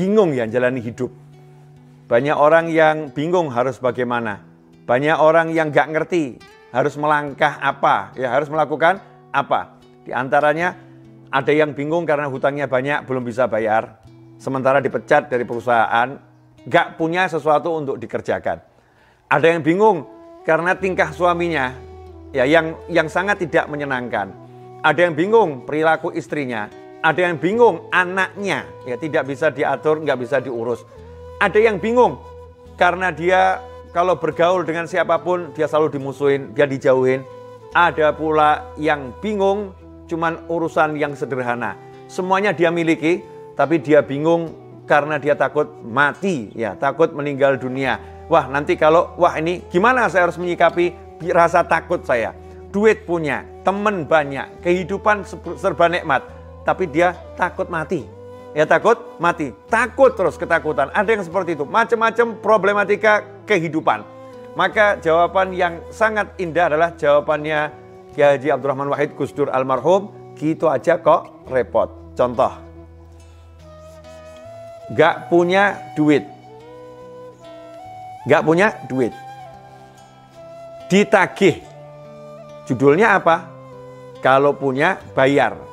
bingung ya jalani hidup. Banyak orang yang bingung harus bagaimana. Banyak orang yang gak ngerti harus melangkah apa, ya harus melakukan apa. Di antaranya ada yang bingung karena hutangnya banyak, belum bisa bayar. Sementara dipecat dari perusahaan, gak punya sesuatu untuk dikerjakan. Ada yang bingung karena tingkah suaminya ya yang sangat tidak menyenangkan. Ada yang bingung perilaku istrinya. Ada yang bingung anaknya ya tidak bisa diatur, nggak bisa diurus. Ada yang bingung karena dia kalau bergaul dengan siapapun dia selalu dimusuhin, dia dijauhin. Ada pula yang bingung cuman urusan yang sederhana. Semuanya dia miliki tapi dia bingung karena dia takut mati ya, takut meninggal dunia. Wah nanti ini gimana saya harus menyikapi rasa takut saya. Duit punya, teman banyak, kehidupan serba nikmat. Tapi dia takut mati. Ya takut mati. Takut terus ketakutan. Ada yang seperti itu. Macam-macam problematika kehidupan. Maka jawaban yang sangat indah adalah jawabannya Kiai Haji Abdurrahman Wahid Gus Dur almarhum. Gitu aja kok repot. Contoh. Gak punya duit. Gak punya duit. Ditagih. Judulnya apa? Kalau punya bayar.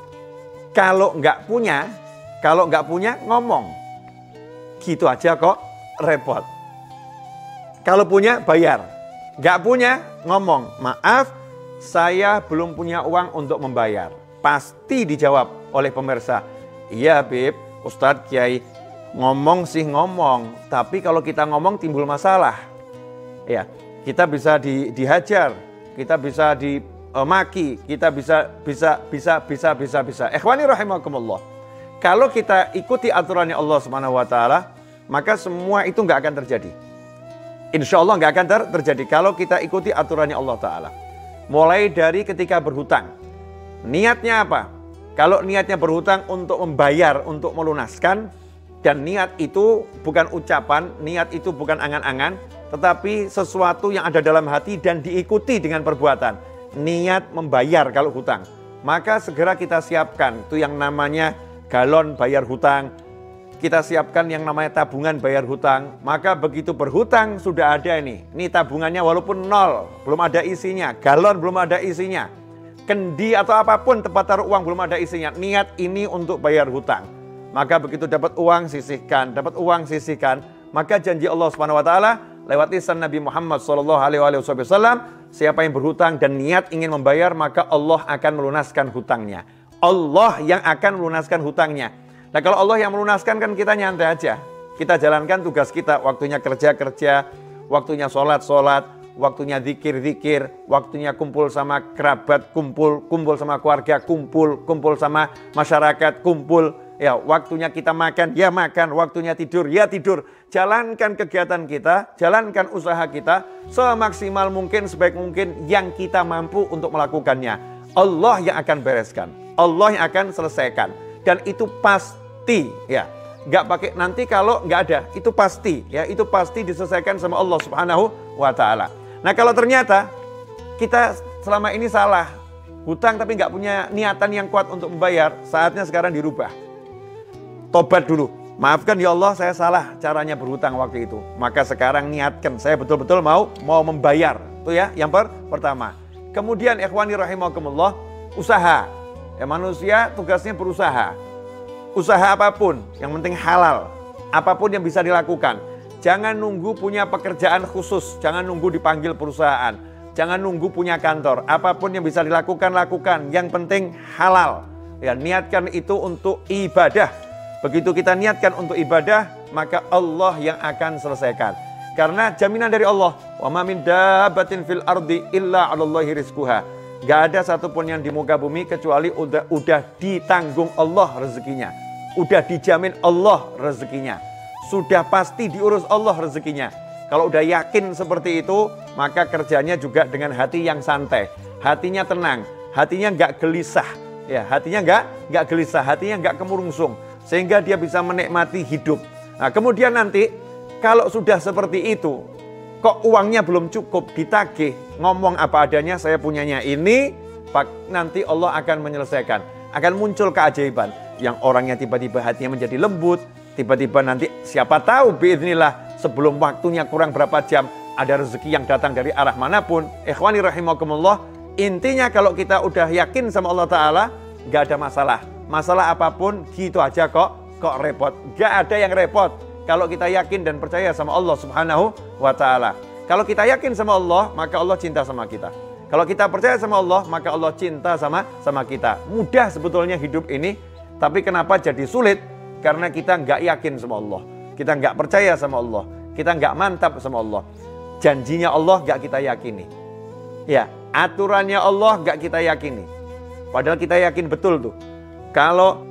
Kalau nggak punya ngomong. Gitu aja kok repot. Kalau punya bayar. Nggak punya ngomong. Maaf, saya belum punya uang untuk membayar. Pasti dijawab oleh pemirsa. Iya Bib, Ustadz Kiai ngomong sih ngomong. Tapi kalau kita ngomong timbul masalah. Ya, kita bisa dihajar. Kita bisa dimaki, kita bisa. Ikhwani rahimakumullah. Kalau kita ikuti aturannya Allah Subhanahu wa taala, maka semua itu nggak akan terjadi. Insya Allah nggak akan terjadi kalau kita ikuti aturannya Allah taala. Mulai dari ketika berhutang. Niatnya apa? Kalau niatnya berhutang untuk membayar, untuk melunaskan, dan niat itu bukan ucapan, niat itu bukan angan-angan, tetapi sesuatu yang ada dalam hati dan diikuti dengan perbuatan. Niat membayar kalau hutang. Maka segera kita siapkan itu yang namanya galon bayar hutang. Kita siapkan yang namanya tabungan bayar hutang. Maka begitu berhutang sudah ada ini. Ini tabungannya walaupun nol, belum ada isinya. Galon belum ada isinya. Kendi atau apapun tempat taruh uang belum ada isinya. Niat ini untuk bayar hutang. Maka begitu dapat uang sisihkan, maka janji Allah Subhanahu wa taala lewat lisan Nabi Muhammad SAW, siapa yang berhutang dan niat ingin membayar, maka Allah akan melunaskan hutangnya. Allah yang akan melunaskan hutangnya. Nah kalau Allah yang melunaskan kan kita nyantai aja. Kita jalankan tugas kita, waktunya kerja, waktunya sholat, waktunya zikir, waktunya kumpul sama kerabat, kumpul sama keluarga, kumpul sama masyarakat, kumpul. Ya, waktunya kita makan, ya makan, waktunya tidur, ya tidur. Jalankan kegiatan kita, jalankan usaha kita semaksimal mungkin, sebaik mungkin yang kita mampu untuk melakukannya. Allah yang akan bereskan, Allah yang akan selesaikan. Dan itu pasti, ya. Nggak pakai nanti kalau nggak ada, itu pasti, ya. Itu pasti diselesaikan sama Allah Subhanahu wa taala. Nah, kalau ternyata kita selama ini salah, hutang tapi nggak punya niatan yang kuat untuk membayar, saatnya sekarang dirubah. Tobat dulu. Maafkan ya Allah, saya salah caranya berhutang waktu itu. Maka sekarang niatkan, saya betul-betul mau membayar. Itu ya, yang pertama. Kemudian ikhwani rahimakumullah, usaha. Ya manusia tugasnya berusaha. Usaha apapun, yang penting halal. Apapun yang bisa dilakukan. Jangan nunggu punya pekerjaan khusus, jangan nunggu dipanggil perusahaan. Jangan nunggu punya kantor. Apapun yang bisa dilakukan, lakukan. Yang penting halal. Ya, niatkan itu untuk ibadah. Begitu kita niatkan untuk ibadah, maka Allah yang akan selesaikan. Karena jaminan dari Allah, wa ma min dabbatin fil ardi illa 'alallahi rizquha. Gak ada satupun yang di muka bumi kecuali udah ditanggung Allah rezekinya. Udah dijamin Allah rezekinya. Sudah pasti diurus Allah rezekinya. Kalau udah yakin seperti itu, maka kerjanya juga dengan hati yang santai. Hatinya tenang, hatinya gak gelisah. Ya, hatinya gak gelisah, hatinya gak kemurungsung. Sehingga dia bisa menikmati hidup. Nah, kemudian nanti kalau sudah seperti itu, kok uangnya belum cukup, ditagih, ngomong apa adanya, saya punyanya ini, nanti Allah akan menyelesaikan. Akan muncul keajaiban. Yang orangnya tiba-tiba hatinya menjadi lembut, Tiba-tiba nanti siapa tahu biiznillah sebelum waktunya kurang berapa jam ada rezeki yang datang dari arah manapun. Ikhwani rahimakumullah, intinya kalau kita udah yakin sama Allah Ta'ala, gak ada masalah. Masalah apapun gitu aja kok repot. Gak ada yang repot kalau kita yakin dan percaya sama Allah Subhanahu wa Ta'ala. Kalau kita yakin sama Allah, maka Allah cinta sama kita. Kalau kita percaya sama Allah, maka Allah cinta sama kita. Mudah sebetulnya hidup ini, tapi kenapa jadi sulit? Karena kita nggak yakin sama Allah. Kita nggak percaya sama Allah. Kita nggak mantap sama Allah. Janjinya Allah nggak kita yakini. Ya, aturannya Allah nggak kita yakini. Padahal kita yakin betul tuh. Kalau